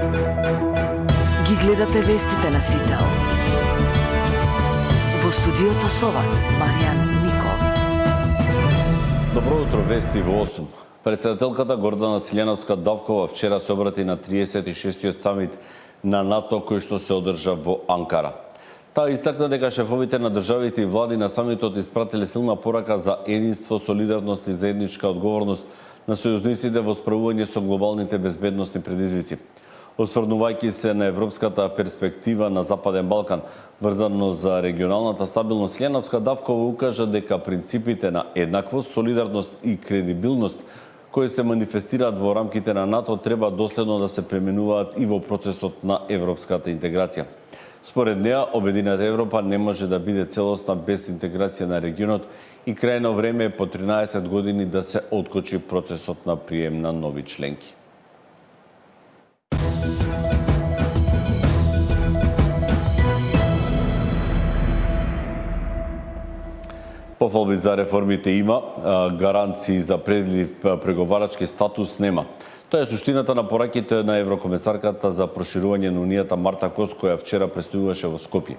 Ги гледате вестите на Сител. Во студиото со вас, Маријан Ников. Добро утро, вести во 8. Председателката Гордана Силјановска-Давкова вчера се обрати на 36-тиот самит на НАТО кој што се одржа во Анкара. Таа истакна дека шефовите на државите и влади на самитот испратиле силна порака за единство, солидарност и заедничка одговорност на сојузниците во справување со глобалните безбедносни предизвици. Осврнувајќи се на европската перспектива на Западен Балкан, врзано за регионалната стабилност, Силјановска-Давкова укажа дека принципите на еднаквост, солидарност и кредибилност кои се манифестираат во рамките на НАТО треба доследно да се пременуваат и во процесот на европската интеграција. Според неа, Обединета Европа не може да биде целосна без интеграција на регионот и крајно време е по 13 години да се откочи процесот на прием на нови членки. Пофалби за реформите има, гаранции за предлив преговарачки статус нема. Тоа е суштината на пораките на еврокомесарката за проширување на Унијата Марта Кос, која вчера престојуваше во Скопје.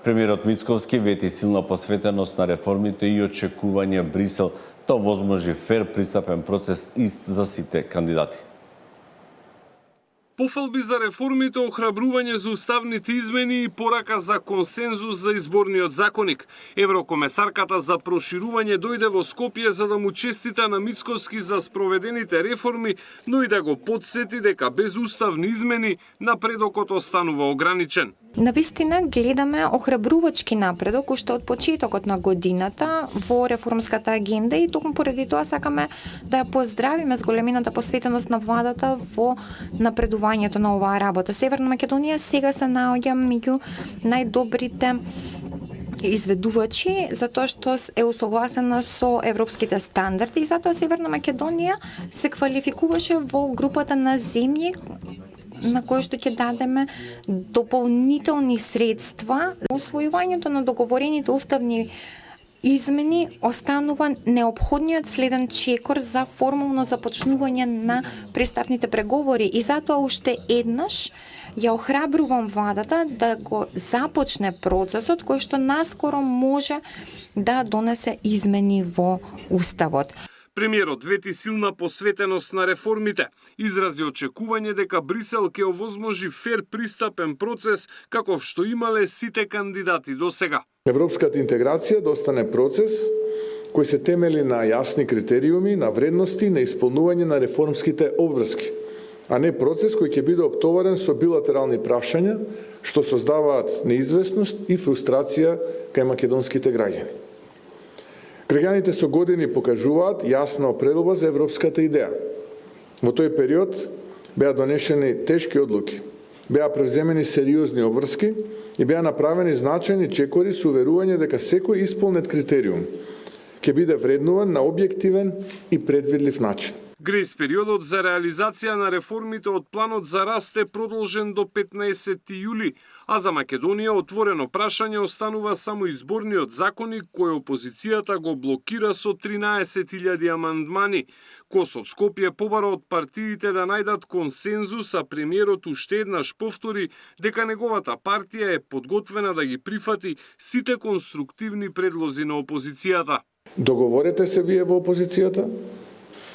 Премиерот Мицковски вети силна посветеност на реформите и очекување Брисел да овозможи фер пристапен процес ист за сите кандидати. Пофалби за реформите, охрабрување за уставните измени и порака за консензус за изборниот законник. Еврокомесарката за проширување дојде во Скопје за да му честита на Мицковски за спроведените реформи, но и да го потсети дека без уставни измени напредокот останува ограничен. Навистина гледаме охрабрувачки напредок уште од почетокот на годината во реформската агенда и токму поради тоа сакаме да ја поздравиме зголемената посветеност на владата во напредувањето на оваа работа. Северна Македонија сега се наоѓа меѓу најдобрите изведувачи затоа што е усогласена со европските стандарди и затоа Северна Македонија се квалификуваше во групата на земји на кој што ќе дадеме дополнителни средства. Усвојувањето на договорените уставни измени останува неопходниот следен чекор за формално започнување на пристапните преговори и затоа уште еднаш ја охрабрувам владата да го започне процесот кој што наскоро може да донесе измени во уставот. Премиерот вети силна посветеност на реформите, изрази очекување дека Брисел ќе овозможи фер пристапен процес каков што имале сите кандидати до сега. Европската интеграција да остане процес кој се темели на јасни критериуми, на вредности, на исполнување на реформските обврски, а не процес кој ќе биде оптоварен со билатерални прашања што создаваат неизвестност и фрустрација кај македонските граѓани. Граѓаните со години покажуваат јасна определба за европската идеја. Во тој период беа донесени тешки одлуки, беа превземени сериозни обврски и беа направени значајни чекори со уверување дека секој исполнет критериум ќе биде вреднуван на објективен и предвидлив начин. Грејс периодот за реализација на реформите од планот за раст е продолжен до 15 јули, а за Македонија отворено прашање останува само изборниот законник кој опозицијата го блокира со 13.000 амандмани. Кос од Скопје побара од партиите да најдат консензус, а премиерот уште еднаш повтори дека неговата партија е подготвена да ги прифати сите конструктивни предлози на опозицијата. Договорете се вие во опозицијата,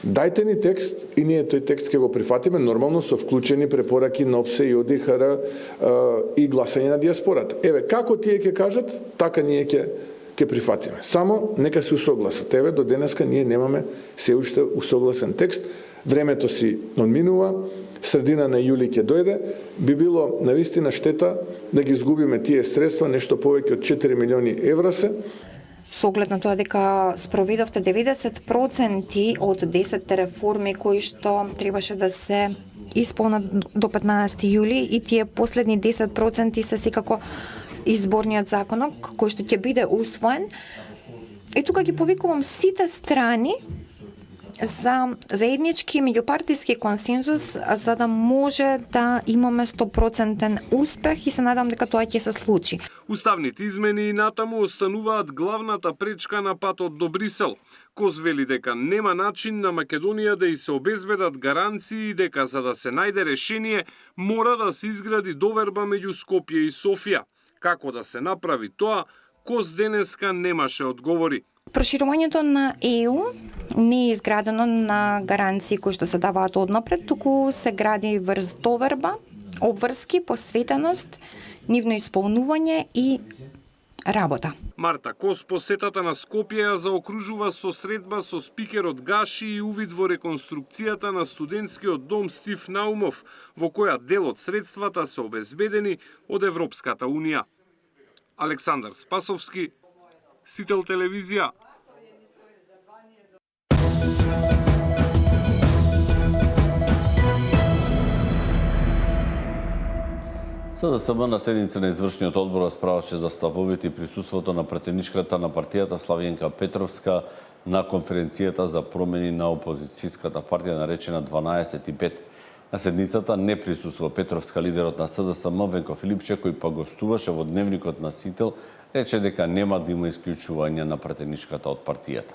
дајте ни текст и ние тој текст ќе го прифатиме, нормално со вклучени препораки на ОПСЕ и ОДИХР и гласање на диаспората. Еве, како тие ќе кажат, така ние ќе прифатиме. Само нека се усогласат. Еве, до денеска ние немаме се уште усогласен текст. Времето си одминува, средина на јули ќе дојде. Би било навистина штета да ги изгубиме тие средства, нешто повеќе од 4 милиони евра се. Со оглед на тоа дека спроведовте 90% од 10 реформи кои што требаше да се исполнат до 15 јули и тие последни 10% се секако изборниот законок кој што ќе биде усвоен. И тука ги повикувам сите страни за заеднички меѓупартиски консензус за да може да имаме 100% успех и се надам дека тоа ќе се случи. Уставните измени и натаму остануваат главната пречка на патот до Брисел. Кос вели дека нема начин на Македонија да и се обезбедат гаранции и дека за да се најде решение мора да се изгради доверба меѓу Скопје и Софија. Како да се направи тоа, Кос денеска немаше одговори. Проширувањето на ЕУ не е изградено на гаранции кои што се даваат однапред, туку се гради врз доверба, обврски, посветеност, нивно исполнување и работа. Марта Кос посетата на Скопје ја заокружува со средба со спикерот Гаши и увид во реконструкцијата на студентскиот дом Стив Наумов, во која дел од средствата се обезбедени од Европската Унија. Александар Спасовски, Сител телевизија. СДСМ на седница на извршниот одбор расправаше за ставовите и присуството на претеничката на партијата Славјенка Петровска на конференцијата за промени на опозицијската партија наречена 12.5. На седницата не присуства Петровска. Лидерот на СДСМ Венко Филипче, кој па гостуваше во дневникот на Сител, рече дека нема да има исклучување на претеничката од партијата.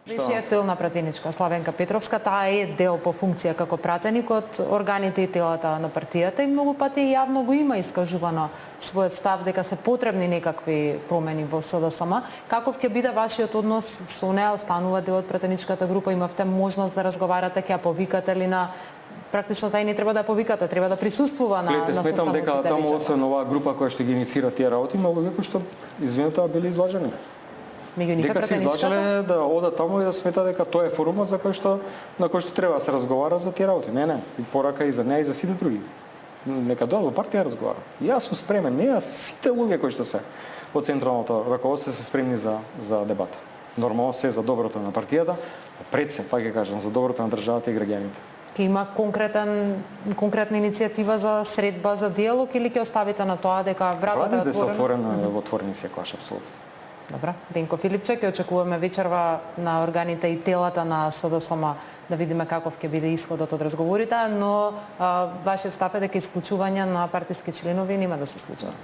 Вишиот тел на пратеничка Славенка Петровска, таа е дел по функција како пратеник од органите и телата на партијата и многу пати јавно го има искажувано својот став дека се потребни некакви промени во СДСМ. Каков ќе биде вашиот однос со неа? Останува дел од пратеничката група, имавте можност да разговарате, ќе ја повикате ли на практично тај не треба да повикате, треба да присуствува на состаноците. Сметам дека таму освен оваа група која што ги инициира тие работи, многу луѓе што извинете били излажени. Дека се излажале да одат таму и да смета дека тоа е форумот за на кој што треба да се разговара за тие работи. Не, и порака и за неа и за сите други. Нека дојдат во партија разговара. Јас сум спремен, не, сите луѓе кои што се од централното раководство се спремни за дебата. Нормално се за доброто на партијата, пред се, пак ќе кажам, за доброто на државата и граѓаните. Ќе има конкретна иницијатива за средба, за диалог или ќе оставите на тоа дека вратата е отворена? Се отворени секогаш апсолутно. Добра, Венко Филипче, ќе очекуваме вечерва на органите и телата на СДСМ да видиме каков ќе биде исходот од разговорите, но вашиот став е дека исклучување на партиски членови нема да се случува.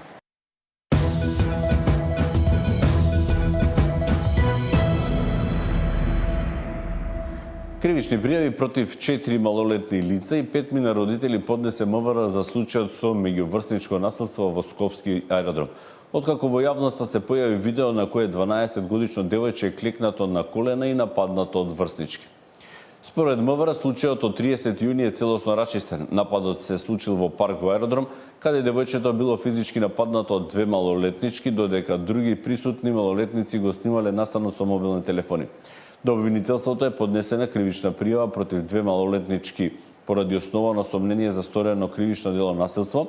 Кривични пријави против 4 малолетни лица и 5 мина родители поднесе МВР за случајот со меѓуврсничко насилство во Скопски аеродром. Откако во јавноста се појави видео на кое 12-годишно девојче е клекнато на колена и нападнато од врснички. Според МВР, случајот од 30 јуни е целосно расчистен. Нападот се случил во парк во аеродром, каде девојчето било физички нападнато од 2 малолетнички, додека други присутни малолетници го снимале настанот со мобилни телефони. До обвинителството е поднесена кривична пријава против 2 малолетнички поради основано сомнение за сторено кривично дело насилство.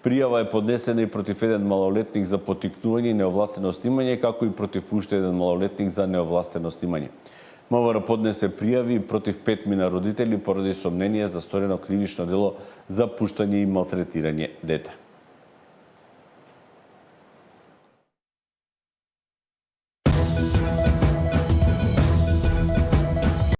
Пријава е поднесена и против еден малолетник за поттикнување и неовластено снимање, како и против уште еден малолетник за неовластено снимање. МВР поднесе пријави против 5 мина родители поради сомнение за сторено кривично дело за пуштање и малтретирање дете.